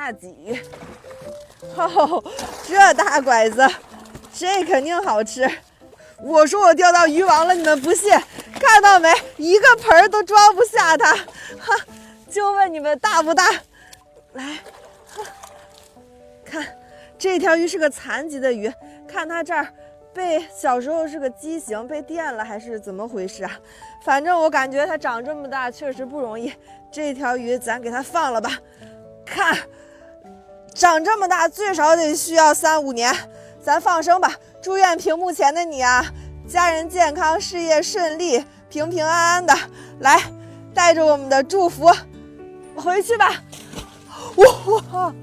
大鲫鱼。哦，这大拐子，这肯定好吃。我说我钓到鱼王了，你们不信？看到没？一个盆都装不下它。哈，就问你们大不大？来，看，这条鱼是个残疾的鱼，看它这儿小时候是个畸形，被电了还是怎么回事啊？反正我感觉它长这么大确实不容易。这条鱼咱给它放了吧。看，长这么大最少得需要3、5年，咱放生吧。祝愿屏幕前的你啊，家人健康，事业顺利，平平安安的。来，带着我们的祝福回去吧。哇！